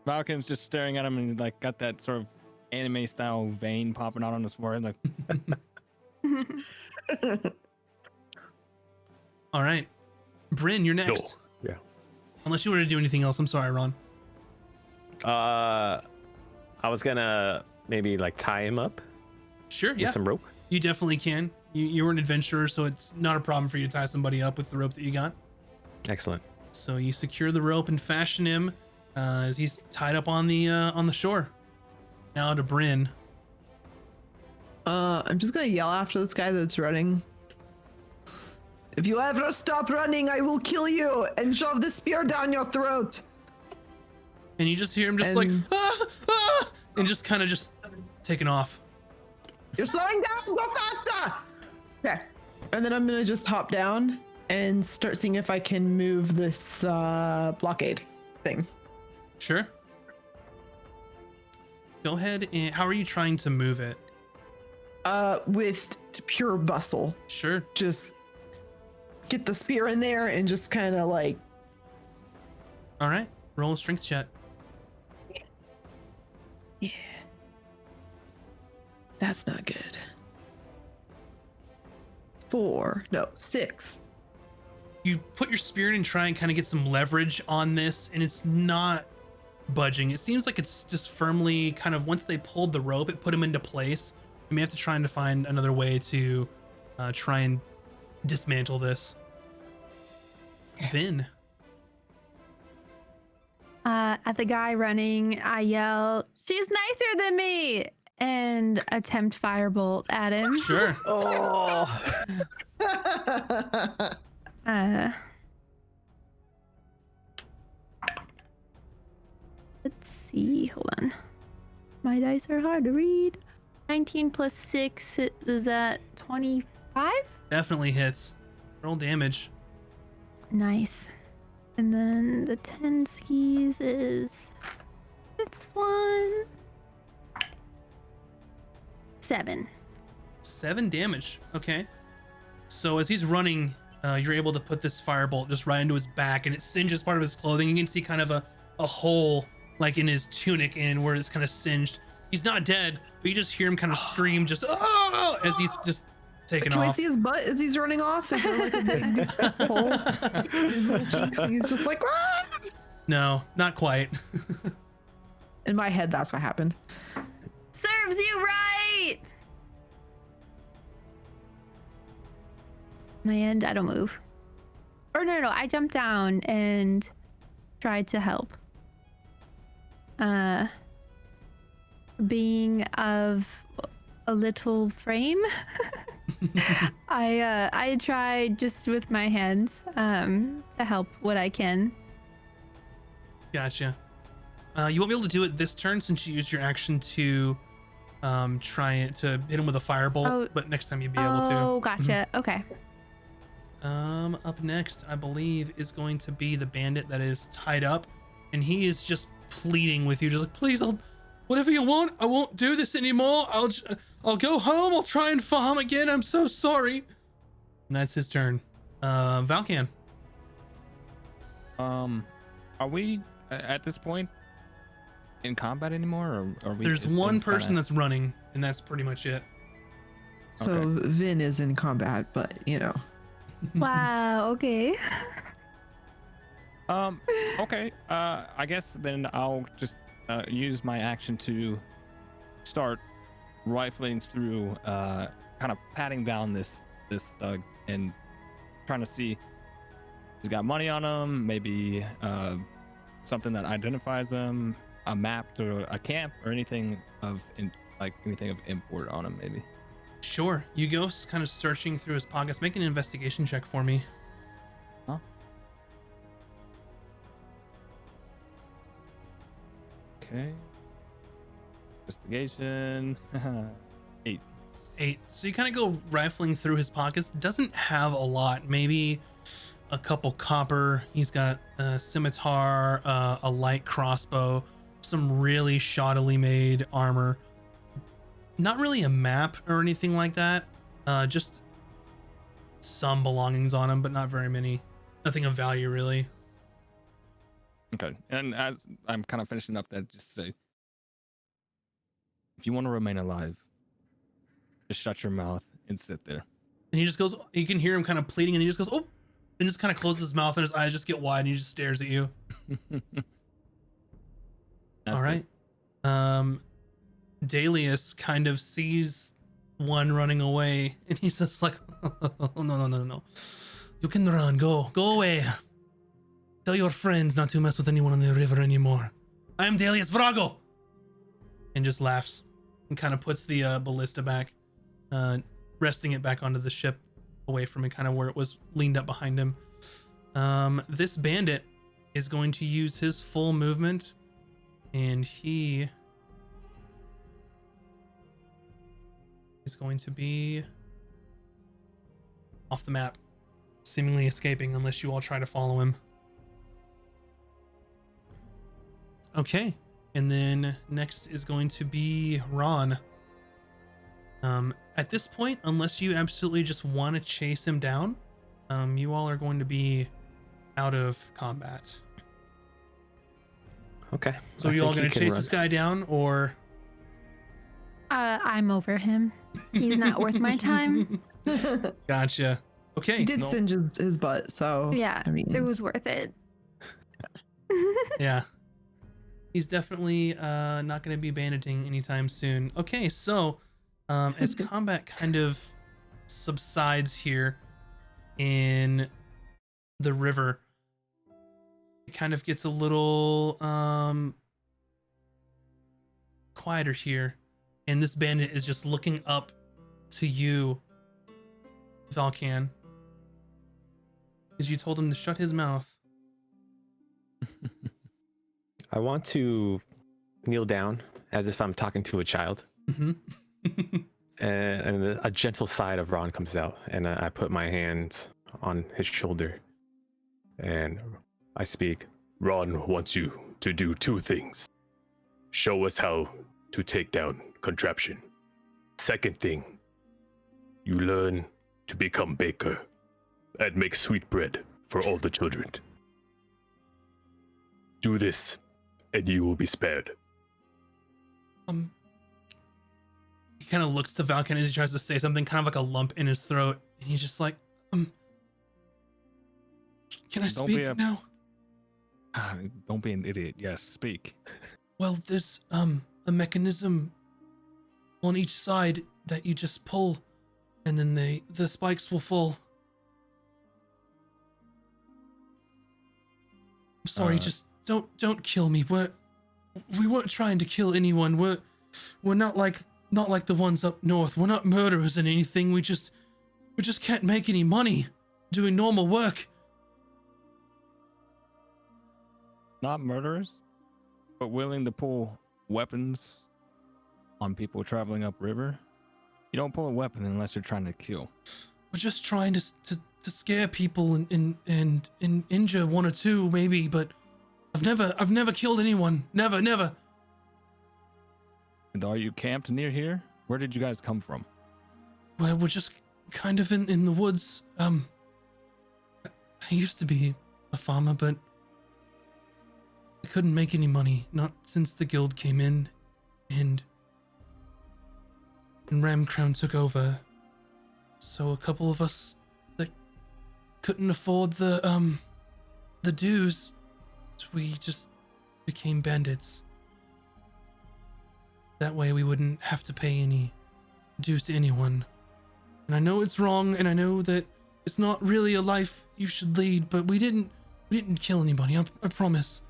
Falcon's just staring at him and he's like got that sort of anime style vein popping out on his forehead. Like, All right. Bryn, you're next. No. Yeah. Unless you want to do anything else. I'm sorry, Ron. I was gonna maybe like tie him up Sure, with yeah. some rope. You definitely can. You're an adventurer, so it's not a problem for you to tie somebody up with the rope that you got. Excellent. So you secure the rope and fashion him as he's tied up on the shore. Now to Bryn. I'm just gonna yell after this guy that's running. If you ever stop running, I will kill you and shove the spear down your throat. And you just hear him just like, And- and just kind of just taking off. You're slowing down. Go faster. Okay. And then I'm gonna just hop down and start seeing if I can move this blockade thing. Sure. Go ahead and how are you trying to move it? With pure bustle. Sure. Just get the spear in there and just kind of like. All right. Roll a strength check. Yeah. That's not good. 6. You put your spear in and try and kind of get some leverage on this, and it's not budging. It seems like it's just firmly kind of once they pulled the rope, it put him into place. You may have to try and find another way to try and dismantle this. Vin. At the guy running, I yell, "She's nicer than me!" and attempt firebolt at him. Sure. Oh. Let's see. Hold on. My dice are hard to read. 19 plus 6 is that 25? Definitely hits. Roll damage. Nice. And then the 10 skis is this one. 7. 7 damage. Okay. So as he's running, you're able to put this firebolt just right into his back, and it singes part of his clothing. You can see kind of a hole like in his tunic in where it's kind of singed. He's not dead, but you just hear him kind of scream just oh as he's just taking Can off. we see his butt as he's running off? Is there like a big hole in his little cheeks? And he's just like, ah! No, not quite. In my head, that's what happened. Serves you right! And I end, I don't move. Or no, I jump down and try to help. Being of a little frame, I try just with my hands to help what I can. Gotcha. You won't be able to do it this turn since you used your action to try it to hit him with a firebolt, Oh. but next time you'd be able to. Oh, gotcha. Okay. Up next, I believe, is going to be the bandit that is tied up, and he is just pleading with you, just like, please, whatever you want, I won't do this anymore. I'll go home. I'll try and farm again. I'm so sorry. And that's his turn. Valkan. are we at this point in combat anymore, or are we? There's is one things person kinda- that's running, and that's pretty much it. So Okay. Vin is in combat, but you know. Wow. Okay. Okay. I guess then I'll just use my action to start rifling through, kind of patting down this thug and trying to see if he's got money on him, maybe something that identifies him, a map to a camp, or anything of anything of import on him, maybe. Sure. You go kind of searching through his pockets. Make an investigation check for me. Okay. Investigation. 8. 8. So you kind of go rifling through his pockets. Doesn't have a lot. Maybe a couple copper. He's got a scimitar, a light crossbow, some really shoddily made armor. Not really a map or anything like that. Just some belongings on him, but not very many. Nothing of value, really. Okay. And as I'm kind of finishing up that, just say, if you want to remain alive, just shut your mouth and sit there. And he just goes, you can hear him kind of pleading, and he just goes, oh, and just kind of closes his mouth, and his eyes just get wide, and he just stares at you. All right. Dalius kind of sees one running away, and he's just like, oh, no. You can run, go away. Tell your friends not to mess with anyone on the river anymore. I am Dalius Vrago. And just laughs and kind of puts the ballista back, resting it back onto the ship, away from it, kind of where it was leaned up behind him. This bandit is going to use his full movement, and he is going to be off the map, seemingly escaping unless you all try to follow him. Okay, and then next is going to be Ron. At this point, unless you absolutely just want to chase him down, you all are going to be out of combat. Okay. So I you all think going he to can chase run. this guy down, or? I'm over him. He's not worth my time. Gotcha. Okay. He did No. singe his butt, so Yeah, I mean, it was worth it. Yeah. He's definitely not going to be banditing anytime soon. Okay, so as combat kind of subsides here in the river, it kind of gets a little quieter here. And this bandit is just looking up to you, Valkan, because you told him to shut his mouth. I want to kneel down as if I'm talking to a child. Mm-hmm. And a gentle sigh of Ron comes out, and I put my hands on his shoulder, and I speak. Ron wants you to do 2 things. Show us how to take down Contraption. Second thing, you learn to become baker and make sweetbread for all the children. Do this, and you will be spared. He kind of looks to Valkan as he tries to say something, kind of like a lump in his throat, and he's just like, can I Don't speak be a- now? Don't be an idiot. Yes, speak. Well, there's a mechanism on each side that you just pull, and then the spikes will fall. I'm sorry, just don't kill me. We weren't trying to kill anyone. We're not like the ones up north. We're not murderers and anything. We just can't make any money doing normal work. Not murderers, but willing to pull weapons on people traveling upriver. You don't pull a weapon unless you're trying to kill. We're just trying to scare people and injure 1 or 2 maybe, but I've never killed anyone. Never. And are you camped near here? Where did you guys come from? Well, we're just kind of in the woods. I used to be a farmer, but I couldn't make any money, not since the guild came in, and Ramcrown took over. So a couple of us that couldn't afford the dues, we just became bandits. That way we wouldn't have to pay any dues to anyone. And I know it's wrong, and I know that it's not really a life you should lead, but we didn't kill anybody, I promise.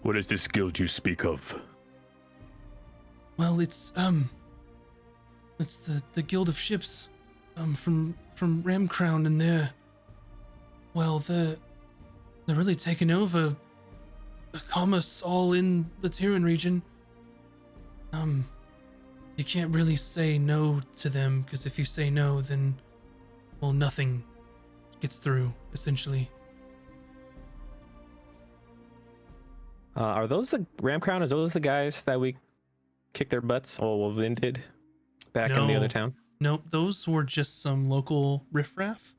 What is this guild you speak of? Well, it's the Guild of Ships, from Ramcrown, and they're really taking over commerce all in the Tyrian region. You can't really say no to them, because if you say no, then, well, nothing gets through, essentially. Are those the Ram Crown? Is those the guys that we kicked their butts? Or Vin did back in the other No. town? Nope, those were just some local riffraff.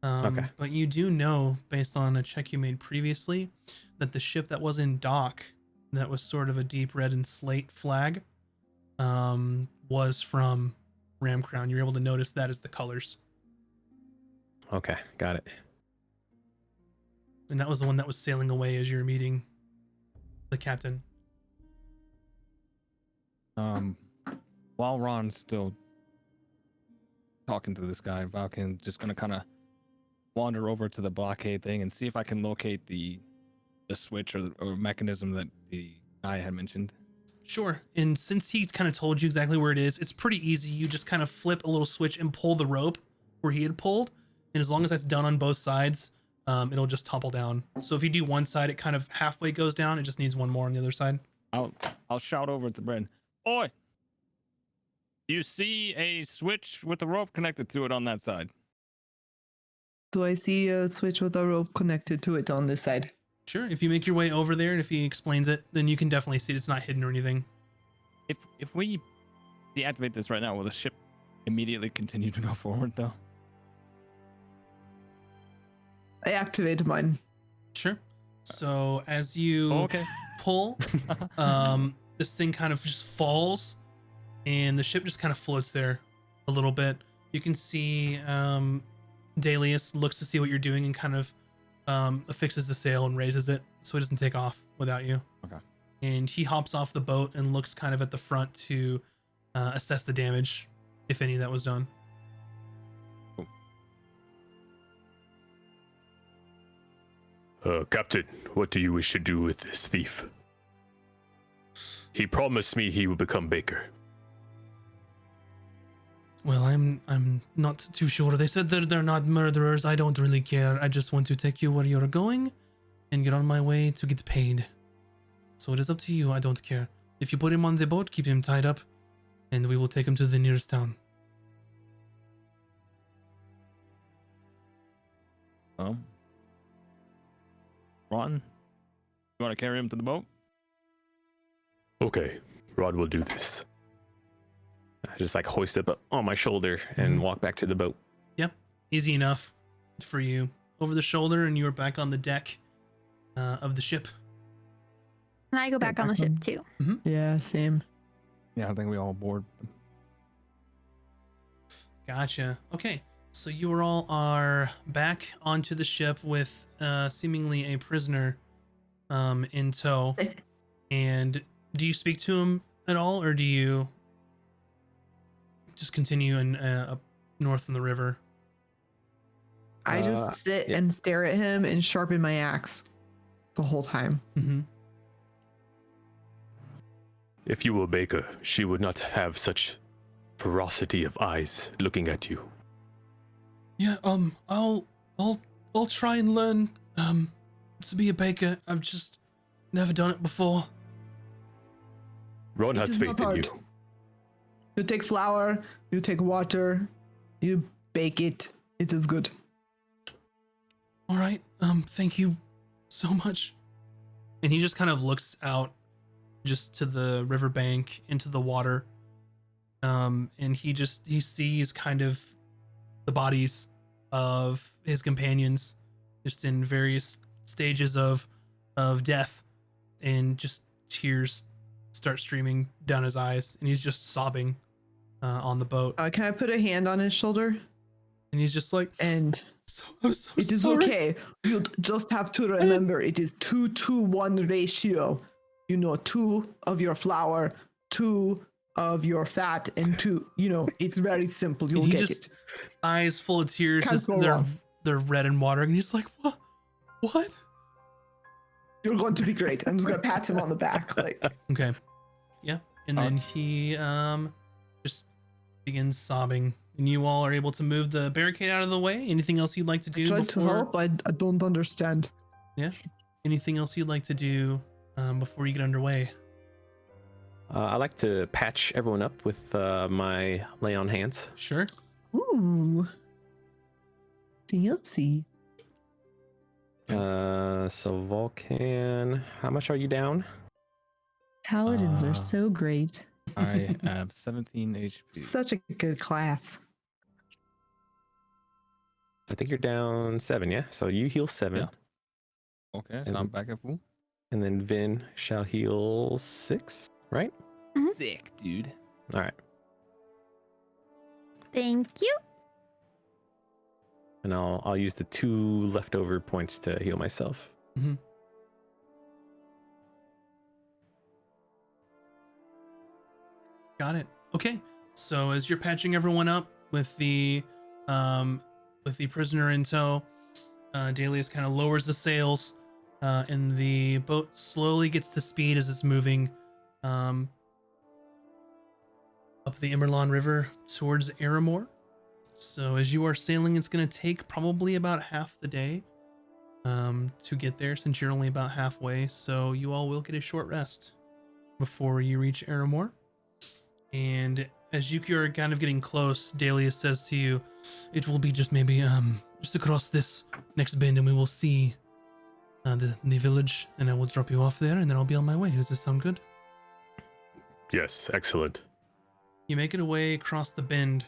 Okay. But you do know, based on a check you made previously, that the ship that was in dock, that was sort of a deep red and slate flag, was from Ram Crown. You're able to notice that as the colors. Okay, got it. And that was the one that was sailing away as you're meeting the captain. While Ron's still talking to this guy, Valken's just gonna kind of wander over to the blockade thing and see if I can locate the switch or mechanism that the guy had mentioned. Sure. And since he kind of told you exactly where it is, it's pretty easy. You just kind of flip a little switch and pull the rope where he had pulled. And as long as that's done on both sides, it'll just topple down. So if you do one side, it kind of halfway goes down. It just needs one more on the other side. I'll shout over to Brent. Oi! Do you see a switch with a rope connected to it on that side? Do I see a switch with a rope connected to it on this side? Sure. If you make your way over there and if he explains it, then you can definitely see it's not hidden or anything. If we deactivate this right now, will the ship immediately continue to go forward though? I activated mine. Sure. So as you Okay. pull, this thing kind of just falls and the ship just kind of floats there a little bit. You can see Dalius looks to see what you're doing and kind of affixes the sail and raises it so it doesn't take off without you. Okay. And he hops off the boat and looks kind of at the front to assess the damage, if any, that was done. Captain, what do you wish to do with this thief? He promised me he would become baker. Well, I'm not too sure. They said that they're not murderers. I don't really care. I just want to take you where you're going and get on my way to get paid. So it is up to you. I don't care. If you put him on the boat, keep him tied up, and we will take him to the nearest town. Ron, you want to carry him to the boat? Okay, Rod will do this. I just like hoist it up on my shoulder and walk back to the boat. Yep, easy enough for you. Over the shoulder, and you are back on the deck of the ship. And I go back on the ship too. Yeah, same. Yeah, I think we all board. Gotcha. Okay, so you all are back onto the ship with seemingly a prisoner in tow. And do you speak to him at all, or do you just continue up north in the river? I just sit yeah. and stare at him and sharpen my axe the whole time. Mm-hmm. If you were baker, she would not have such ferocity of eyes looking at you. Yeah, I'll try and learn to be a baker. I've just never done it before. Ron It has is not faith in hard. you. You take flour, you take water, you bake it. It is good. All right. Thank you so much. And he just kind of looks out just to the riverbank into the water. And he sees kind of the bodies of his companions just in various stages of death, and just tears start streaming down his eyes, and he's just sobbing on the boat. Can I put a hand on his shoulder? And he's just like, And I'm so it is sorry. okay. You just have to remember it is 2-to-1 ratio. 2 of your flour, 2 of your fat, and 2, it's very simple. You'll And he get just- it. Eyes full of tears, Can't just, go wrong. they're red and watering, and he's like, what? You're going to be great. I'm just going to pat him on the back. Like, Okay. Yeah. And then he just begins sobbing. And you all are able to move the barricade out of the way. Anything else you'd like to do try before? to help. I don't understand. anything else you'd like to do before you get underway? I like to patch everyone up with my lay on hands. Sure. Ooh. Fancy. So Vulcan, how much are you down? Paladins Uh, are so great. I have 17 HP. Such a good class. I think you're down 7, yeah? So you heal 7. Yeah. Okay, so And- I'm back at full. And then Vin shall heal 6, right? Sick, dude. All right. Thank you. And I'll use the 2 leftover points to heal myself. Got it. Okay. So as you're patching everyone up with the prisoner in tow, Dalius kind of lowers the sails, and the boat slowly gets to speed as it's moving up the Immerlawn River towards Aramor. So as you are sailing, it's going to take probably about half the day to get there, since you're only about halfway. So you all will get a short rest before you reach Aramor. And as you are kind of getting close, Dalius says to you, it will be just maybe just across this next bend, and we will see the village, and I will drop you off there, and then I'll be on my way. Does this sound good? Yes, excellent. You make it away across the bend,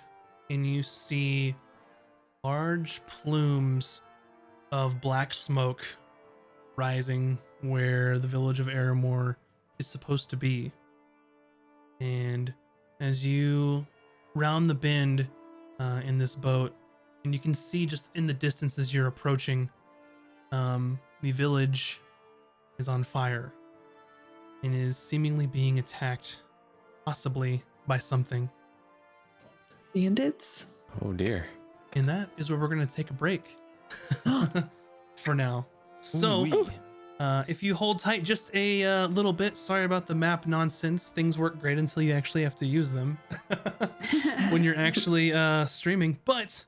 and you see large plumes of black smoke rising where the village of Aramor is supposed to be. And as you round the bend in this boat, and you can see just in the distance as you're approaching, the village is on fire and is seemingly being attacked, possibly by something. Bandits? Oh dear. And that is where we're going to take a break for now. So, Ooh-wee. if you hold tight just a little bit, sorry about the map nonsense. Things work great until you actually have to use them when you're actually streaming. But